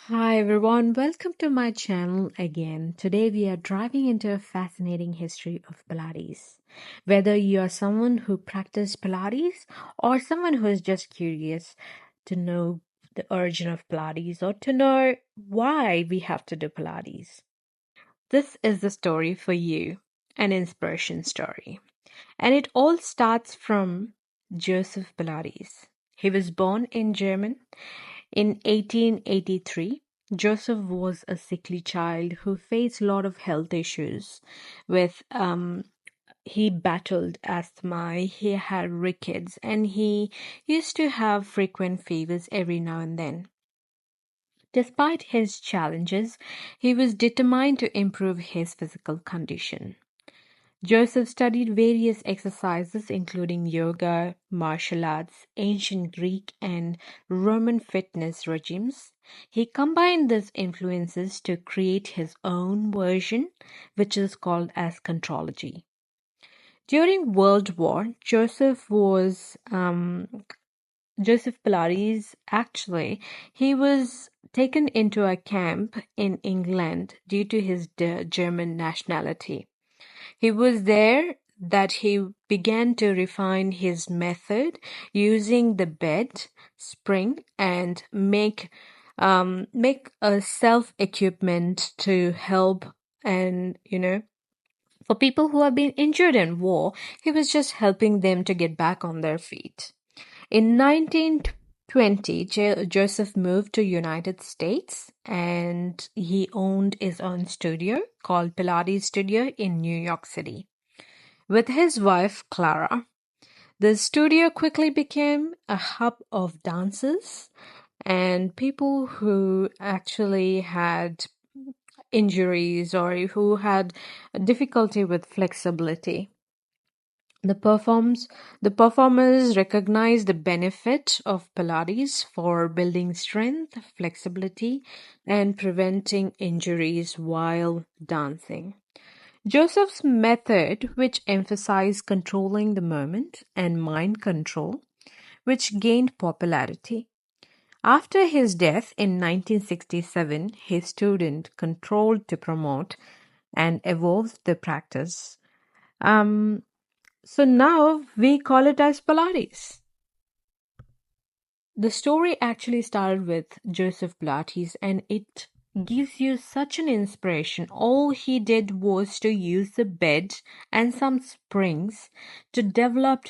Hi everyone, welcome to my channel again. Today we are diving into a fascinating history of Pilates. Whether you are someone who practices Pilates or someone who is just curious to know the origin of Pilates or to know why we have to do Pilates, this is the story for you, an inspiration story. And it all starts from Joseph Pilates. He was born in Germany in 1883. Joseph was a sickly child who faced a lot of health issues with he battled asthma, he had rickets, and he used to have frequent fevers every now and then. Despite his challenges, he was determined to improve his physical condition. Joseph studied various exercises, including yoga, martial arts, ancient Greek, and Roman fitness regimes. He combined these influences to create his own version, which is called as contrology. During World War, Joseph Pilates actually he was taken into a camp in England due to his German nationality. He was there that he began to refine his method using the bed, spring, and make a self equipment to help and for people who have been injured in war. He was just helping them to get back on their feet. In 1920, Joseph moved to United States and he owned his own studio called Pilates Studio in New York City. With his wife, Clara, the studio quickly became a hub of dancers and people who actually had injuries or who had difficulty with flexibility. The performs the performers recognize the benefit of Pilates for building strength, flexibility, and preventing injuries while dancing. Joseph's method, which emphasized controlling the moment and mind control, which gained popularity. After his death in 1967, his student controlled to promote and evolve the practice. Um, so now we call it as Pilates. The story actually started with Joseph Pilates and it gives you such an inspiration. All he did was to use the bed and some springs to develop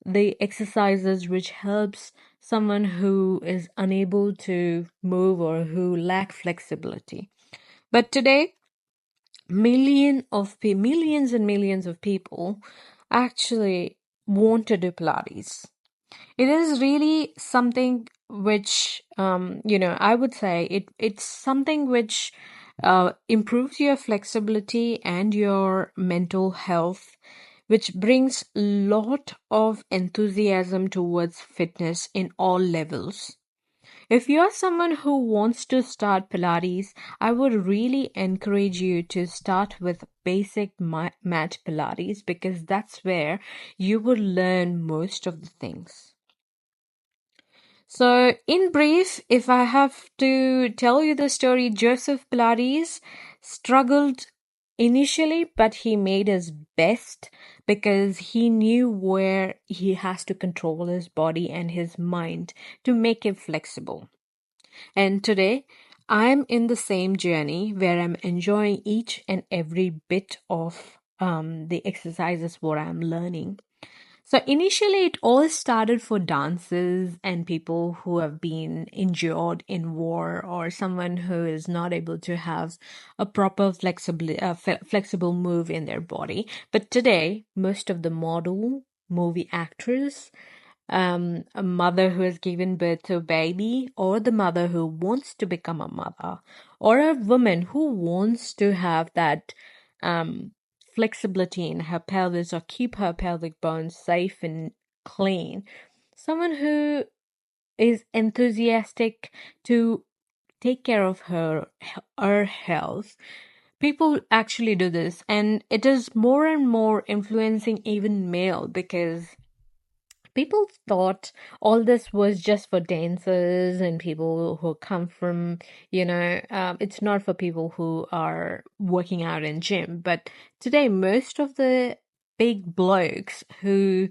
the exercises which helps someone who is unable to move or who lack flexibility. But today, millions and millions of people actually want to do Pilates. It is really something which, I would say it's something which improves your flexibility and your mental health, which brings a lot of enthusiasm towards fitness in all levels. If you're someone who wants to start Pilates, I would really encourage you to start with basic mat Pilates because that's where you will learn most of the things. So, in brief, if I have to tell you the story, Joseph Pilates struggled initially, but he made his best because he knew where he has to control his body and his mind to make it flexible. And today, I'm in the same journey where I'm enjoying each and every bit of the exercises what I'm learning. So initially, it all started for dancers and people who have been injured in war or someone who is not able to have a proper flexible move in their body. But today, most of the model movie actors, a mother who has given birth to a baby, or the mother who wants to become a mother, or a woman who wants to have that um, flexibility in her pelvis or keep her pelvic bones safe and clean. Someone who is enthusiastic to take care of her health. People actually do this, and it is more and more influencing even male because People thought all this was just for dancers and people who come from, it's not for people who are working out in gym. But today, most of the big blokes who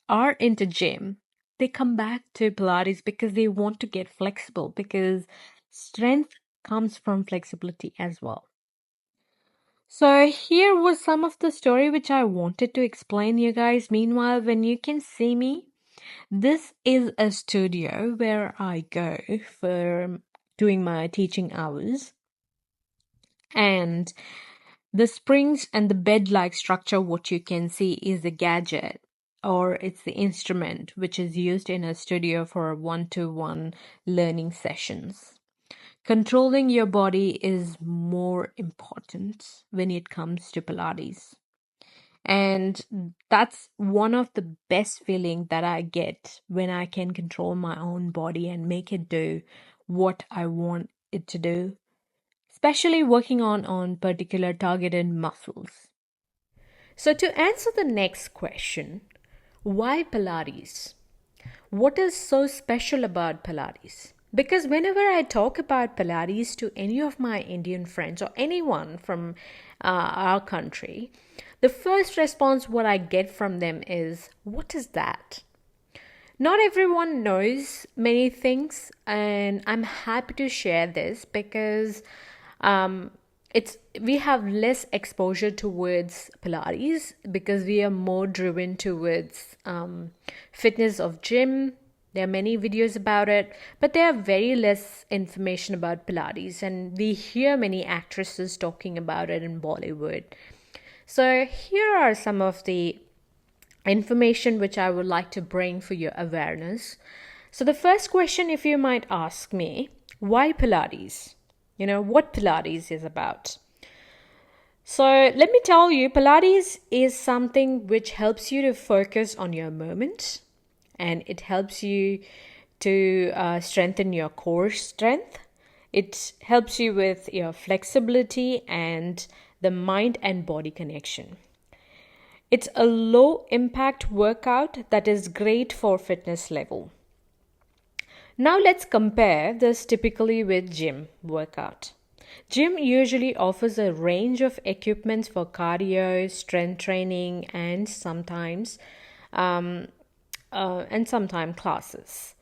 are into gym, they come back to Pilates because they want to get flexible, because strength comes from flexibility as well. So here was some of the story which I wanted to explain you guys. Meanwhile, when you can see me, this is a studio where I go for doing my teaching hours. And the springs and the bed-like structure, what you can see is the gadget, or it's the instrument which is used in a studio for one-to-one learning sessions. Controlling your body is more important when it comes to Pilates. And that's one of the best feeling that I get when I can control my own body and make it do what I want it to do, especially working on particular targeted muscles. So to answer the next question, why Pilates? What is so special about Pilates? Because whenever I talk about Pilates to any of my Indian friends or anyone from our country, the first response what I get from them is, what is that? Not everyone knows many things, and I'm happy to share this because it's we have less exposure towards Pilates because we are more driven towards fitness of gym. There are many videos about it, but there are very less information about Pilates, and we hear many actresses talking about it in Bollywood. So here are some of the information which I would like to bring for your awareness. So the first question, if you might ask me, why Pilates? What Pilates is about. So let me tell you, Pilates is something which helps you to focus on your moment, and it helps you to strengthen your core strength. It helps you with your flexibility and the mind and body connection. It's a low impact workout that is great for fitness level. Now let's compare this typically with gym workout. Gym usually offers a range of equipment for cardio, strength training, and sometimes classes.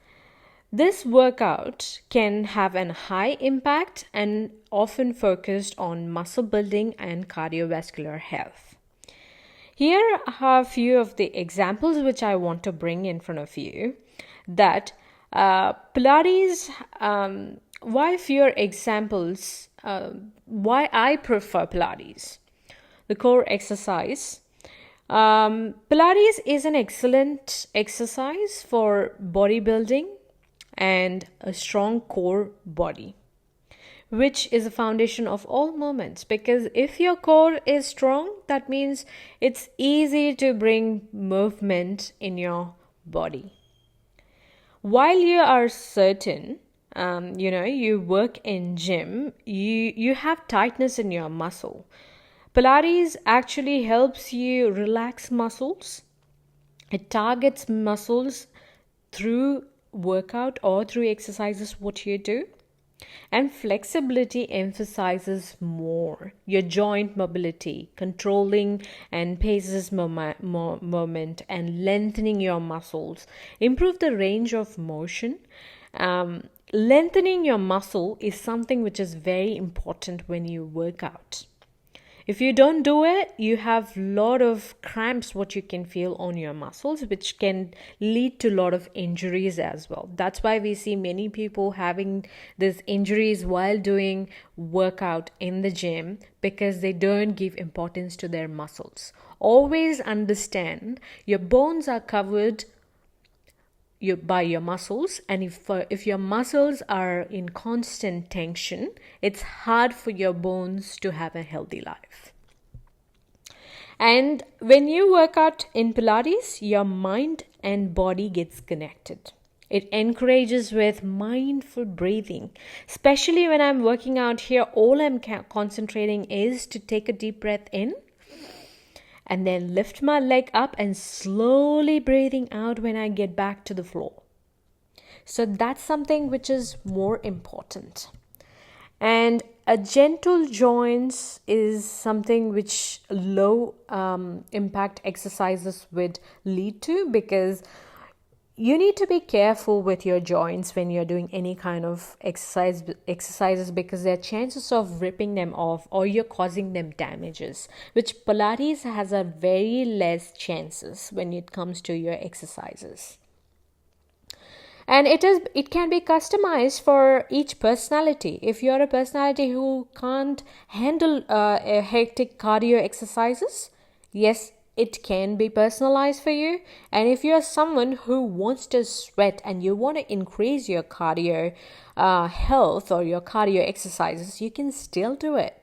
This workout can have a high impact and often focused on muscle building and cardiovascular health. Here are a few of the examples which I want to bring in front of you. That Pilates, why few examples, why I prefer Pilates. The core exercise. Pilates is an excellent exercise for bodybuilding and a strong core body, which is the foundation of all movements. Because if your core is strong, that means it's easy to bring movement in your body. While you are certain, you work in gym, you have tightness in your muscle. Pilates actually helps you relax muscles. It targets muscles through workout or through exercises what you do. And flexibility emphasizes more your joint mobility, controlling and paces movement and lengthening your muscles, improve the range of motion. Lengthening your muscle is something which is very important when you work out. If you don't do it, you have a lot of cramps what you can feel on your muscles, which can lead to a lot of injuries as well. That's why we see many people having these injuries while doing workout in the gym, because they don't give importance to their muscles. Always understand your bones are covered by your muscles, and if your muscles are in constant tension, it's hard for your bones to have a healthy life. And when you work out in Pilates, your mind and body gets connected. It encourages with mindful breathing. Especially when I'm working out here, all I'm concentrating is to take a deep breath in and then lift my leg up and slowly breathing out when I get back to the floor. So that's something which is more important. And a gentle joints is something which low impact exercises would lead to, because you need to be careful with your joints when you're doing any kind of exercises, because there are chances of ripping them off or you're causing them damages, which Pilates has a very less chances when it comes to your exercises. And it can be customized for each personality. If you're a personality who can't handle a hectic cardio exercises, yes, it can be personalized for you. And if you're someone who wants to sweat and you want to increase your cardio health or your cardio exercises, you can still do it.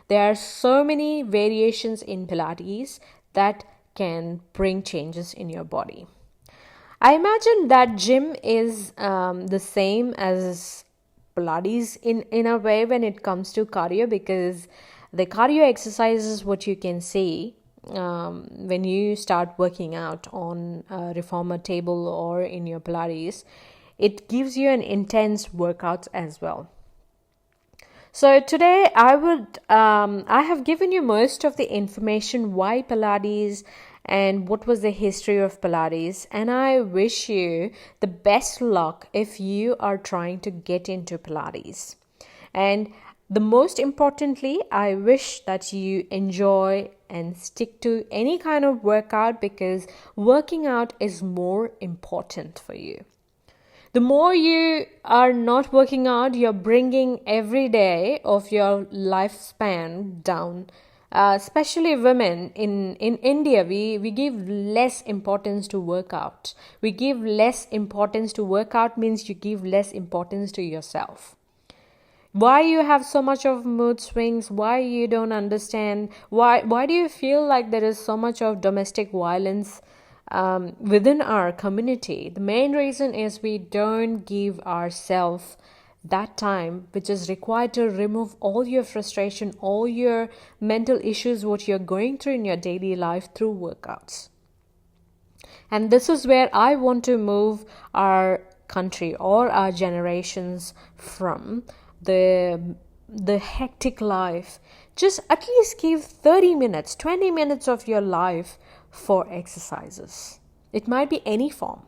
There are so many variations in Pilates that can bring changes in your body. I imagine that gym is the same as Pilates in a way when it comes to cardio, because the cardio exercises, what you can see when you start working out on a reformer table or in your Pilates, it gives you an intense workout as well. So today I have given you most of the information why Pilates and what was the history of Pilates, and I wish you the best luck if you are trying to get into Pilates. And the most importantly, I wish that you enjoy and stick to any kind of workout, because working out is more important for you. The more you are not working out, you're bringing every day of your lifespan down. Especially women in India, we give less importance to workout. We give less importance to workout means you give less importance to yourself. Why you have so much of mood swings? Why you don't understand? Why do you feel like there is so much of domestic violence within our community? The main reason is we don't give ourselves that time which is required to remove all your frustration, all your mental issues, what you're going through in your daily life through workouts. And this is where I want to move our country or our generations from the hectic life. Just at least give 30 minutes, 20 minutes of your life for exercises. It might be any form.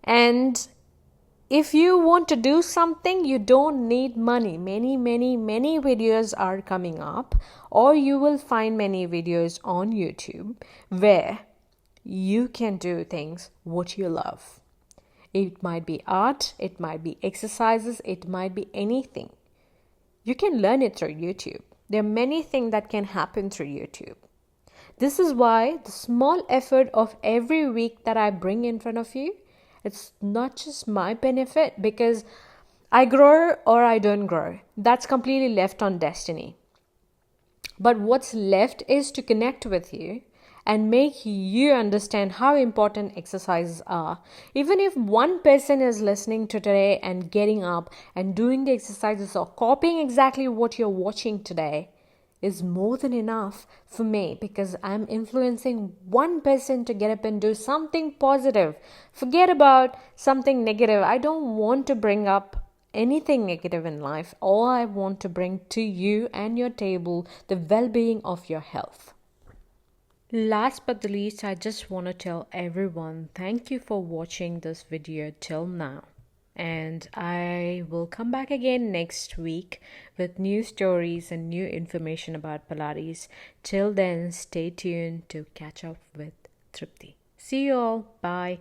And if you want to do something, you don't need money. Many videos are coming up, or you will find many videos on YouTube where you can do things what you love. It might be art, it might be exercises, it might be anything. You can learn it through YouTube. There are many things that can happen through YouTube. This is why the small effort of every week that I bring in front of you, it's not just my benefit, because I grow or I don't grow. That's completely left on destiny. But what's left is to connect with you and make you understand how important exercises are. Even if one person is listening to today and getting up and doing the exercises or copying exactly what you're watching today, is more than enough for me, because I'm influencing one person to get up and do something positive. Forget about something negative. I don't want to bring up anything negative in life. All I want to bring to you and your table the well-being of your health. Last but the least, I just want to tell everyone thank you for watching this video till now. And I will come back again next week with new stories and new information about Pilates. Till then, stay tuned to catch up with Tripti. See you all. Bye.